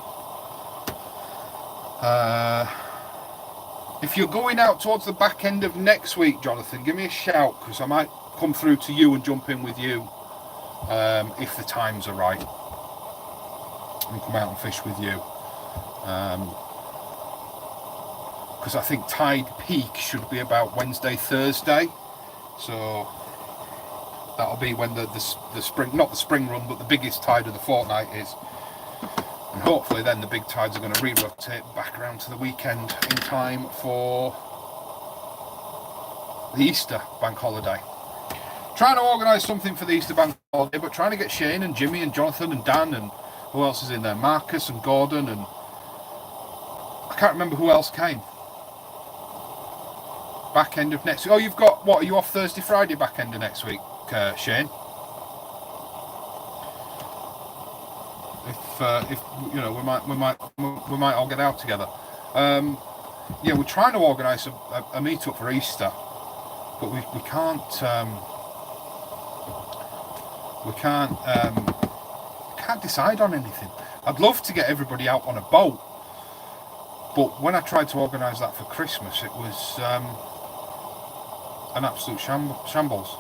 If you're going out towards the back end of next week, Jonathan, give me a shout, because I might come through to you and jump in with you if the times are right, and come out and fish with you. Because I think tide peak should be about Wednesday, Thursday, so that'll be when the spring, not the spring run, but the biggest tide of the fortnight is, and hopefully then the big tides are going to re-rotate back around to the weekend in time for the Easter bank holiday. Trying to organise something for the Easter bank holiday, but trying to get Shane and Jimmy and Jonathan and Dan and who else is in there, Marcus and Gordon, and I can't remember who else came. Back end of next week. Oh, you've got, what, are you off Thursday, Friday back end of next week, Shane? If you know, we might all get out together. Yeah, we're trying to organise a meet-up for Easter, but we can't decide on anything. I'd love to get everybody out on a boat, But when I tried to organise that for Christmas, it was an absolute shambles.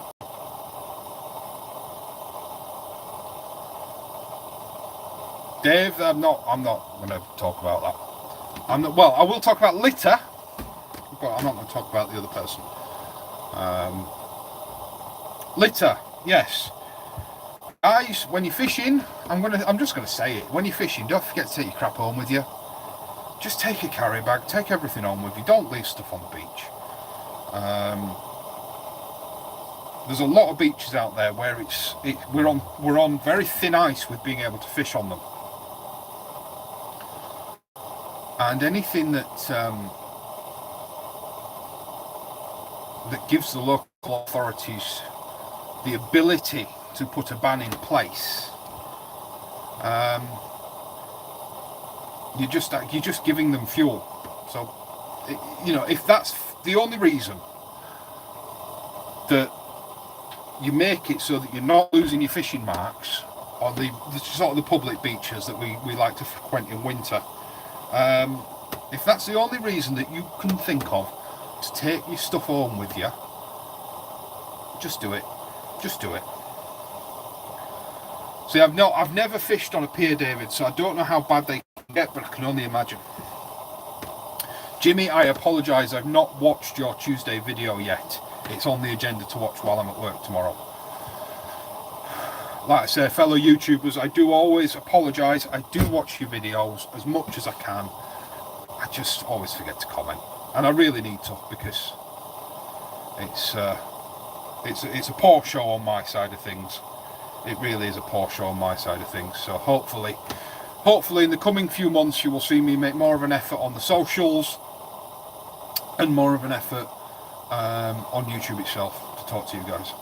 Dave, I'm not going to talk about that. Well, I will talk about litter, but I'm not going to talk about the other person. Litter, yes. Guys, when you're fishing, I'm just going to say it. When you're fishing, don't forget to take your crap home with you. Just take a carry bag, take everything home with you. Don't leave stuff on the beach. There's a lot of beaches out there where we're on very thin ice with being able to fish on them. And anything that gives the local authorities the ability to put a ban in place, you're just giving them fuel. So, if that's the only reason that you make it so that you're not losing your fishing marks on the sort of the public beaches that we like to frequent in winter, if that's the only reason that you can think of to take your stuff home with you, just do it. Just do it. See, I've never fished on a pier, David, so I don't know how bad they can get, but I can only imagine. Jimmy, I apologise, I've not watched your Tuesday video yet. It's on the agenda to watch while I'm at work tomorrow. Like I say, fellow YouTubers, I do always apologise. I do watch your videos as much as I can. I just always forget to comment, and I really need to, because it's a poor show on my side of things. It really is a poor show on my side of things. So hopefully in the coming few months you will see me make more of an effort on the socials and more of an effort on YouTube itself to talk to you guys.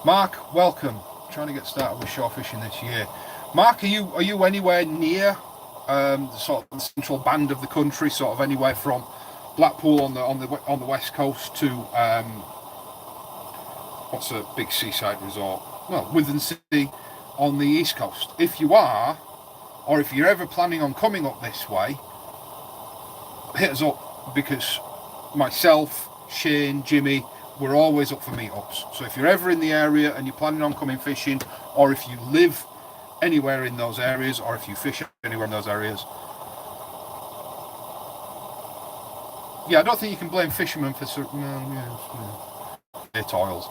Mark, welcome. Trying to get started with shore fishing this year. Mark, are you anywhere near sort of the central band of the country, sort of anywhere from Blackpool on the west coast to what's a big seaside resort? Well, Witham City on the east coast. If you are, or if you're ever planning on coming up this way, hit us up, because myself, Shane, Jimmy, we're always up for meetups. So if you're ever in the area and you're planning on coming fishing, or if you live anywhere in those areas, or if you fish anywhere in those areas, yeah, I don't think you can blame fishermen for certain toils.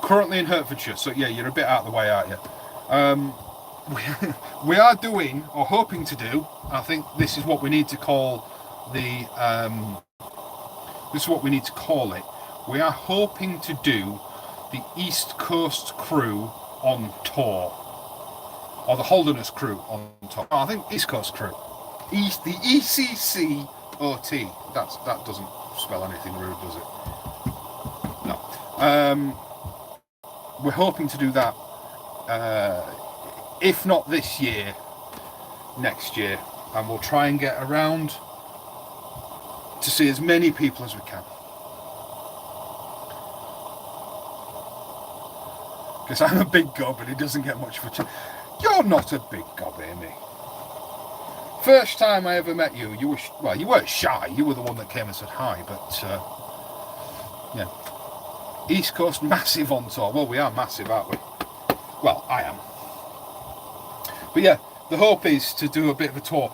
Currently in Hertfordshire, so yeah, you're a bit out of the way, aren't you? We are doing, or hoping to do, I think this is what we need to call the this is what we need to call it. We are hoping to do the East Coast crew on tour, or the Holderness crew on tour. Oh, I think East Coast crew, the ECCOT. That doesn't spell anything rude, does it? No. We're hoping to do that, if not this year, next year, and we'll try and get around to see as many people as we can. Because I'm a big gob and he doesn't get much for it. You're not a big gob, Amy. First time I ever met you, you weren't shy. You were the one that came and said hi, but yeah. East Coast massive on tour. Well, we are massive, aren't we? Well, I am. But yeah, the hope is to do a bit of a tour,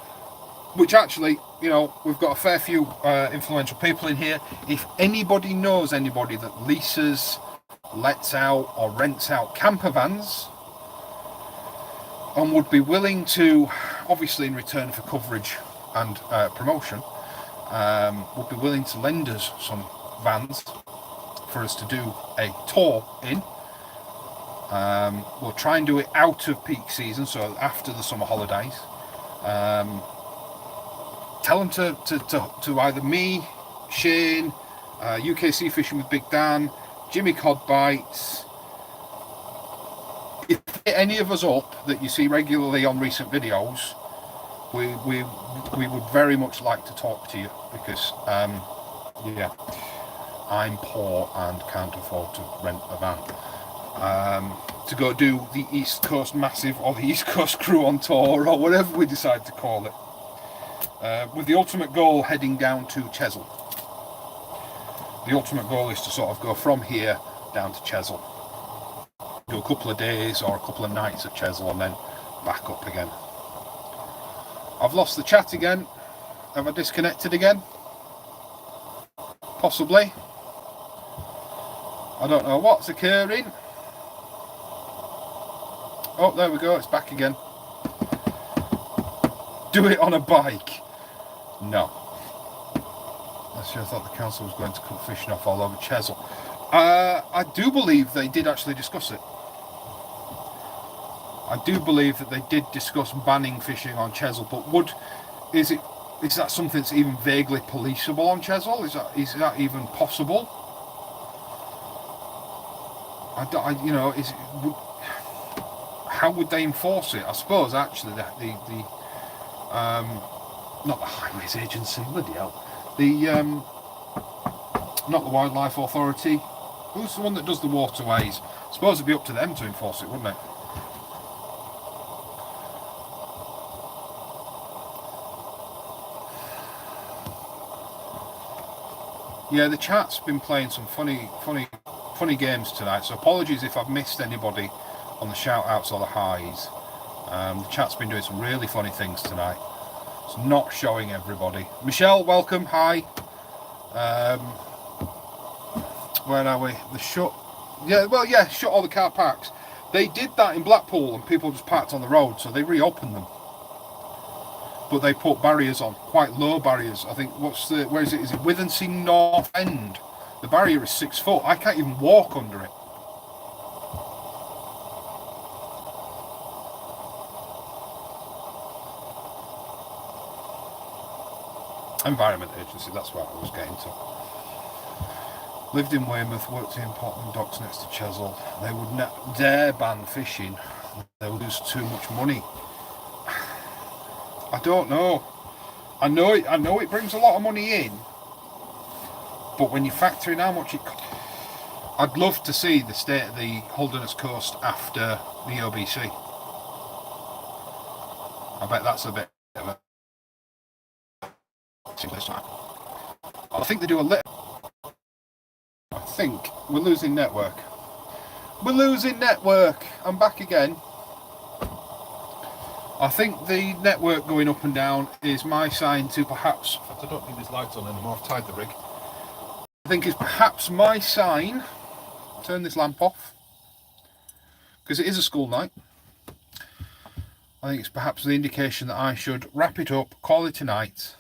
which actually, we've got a fair few influential people in here. If anybody knows anybody that leases, lets out, or rents out camper vans, and would be willing to, obviously in return for coverage and promotion, would be willing to lend us some vans for us to do a tour in. We'll try and do it out of peak season, so after the summer holidays. Tell them to either me, Shane, UKC Fishing with Big Dan, Jimmy Cod Bites. If any of us up that you see regularly on recent videos, we would very much like to talk to you, because yeah, I'm poor and can't afford to rent a van. to go do the East Coast Massive or the East Coast Crew on Tour or whatever we decide to call it, with the ultimate goal heading down to Chesil. The ultimate goal is to sort of go from here down to Chesil, do a couple of days or a couple of nights at Chesil and then back up again. I've lost the chat again. Have I disconnected again? Possibly. I don't know what's occurring. Oh, there we go, it's back again. Do it on a bike. No. Actually, I thought the council was going to come fishing off all over Chesil. I do believe they did actually discuss it. I do believe that they did discuss banning fishing on Chesil, but is that something that's even vaguely policeable on Chesil? Is that even possible? How would they enforce it? I suppose actually not the Highways Agency, bloody hell. Not the Wildlife Authority. Who's the one that does the waterways? I suppose it'd be up to them to enforce it, wouldn't it? Yeah, the chat's been playing some funny games tonight, so apologies if I've missed anybody on the shout outs or the highs. The chat's been doing some really funny things tonight. It's not showing everybody. Michelle, welcome, hi. Where are we? Shut all the car parks. They did that in Blackpool and people just parked on the road, so they reopened them. But they put barriers on, quite low barriers. I think, where is it? Is it Withensea North End? The barrier is 6 foot. I can't even walk under it. Environment Agency, that's what I was getting to. Lived in Weymouth, worked in Portland Docks next to Chesil. They would not dare ban fishing. They would lose too much money. I don't know. I know it brings a lot of money in, but when you factor in how much it costs, I'd love to see the state of the Holderness Coast after the OBC. I bet that's a bit of a... I think they do a little... I think we're losing network. We're losing network. I'm back again. I think the network going up and down is my sign to perhaps... In fact, I don't think there's lights on anymore. I've tied the rig. I think it's perhaps my sign... Turn this lamp off. Because it is a school night. I think it's perhaps the indication that I should wrap it up, call it a night.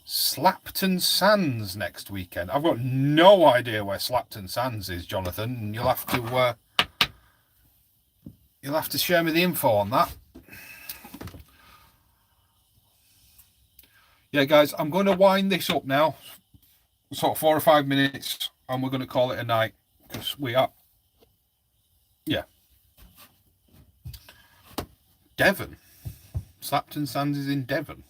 Slapton Sands next weekend. I've got no idea where Slapton Sands is, Jonathan. And you'll have to share me the info on that. Yeah, guys, I'm going to wind this up now. Sort of 4 or 5 minutes, and we're going to call it a night because we are. Yeah. Devon. Slapton Sands is in Devon.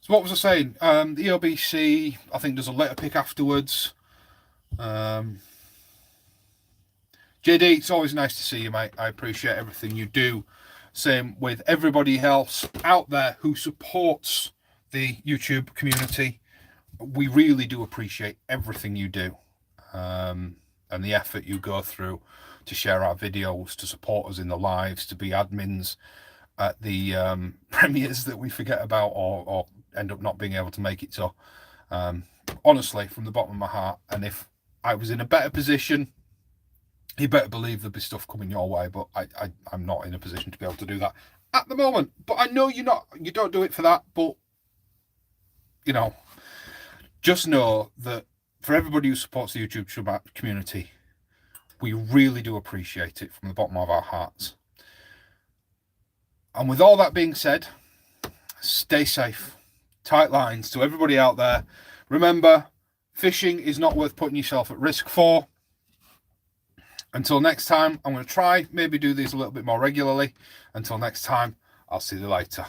So what was I saying? The EOBC, I think, does a letter pick afterwards. JD, it's always nice to see you, mate. I appreciate everything you do. Same with everybody else out there who supports the YouTube community. We really do appreciate everything you do, and the effort you go through to share our videos, to support us in the lives, to be admins at the premieres that we forget about or end up not being able to make it to. Honestly, from the bottom of my heart, and if I was in a better position, you better believe there'll be stuff coming your way, but I'm not in a position to be able to do that at the moment. But I know you don't do it for that, but you know, just know that for everybody who supports the YouTube community, we really do appreciate it from the bottom of our hearts. And with all that being said, stay safe. Tight lines to everybody out there. Remember, fishing is not worth putting yourself at risk for. Until next time, I'm going to try, maybe do these a little bit more regularly. Until next time, I'll see you later.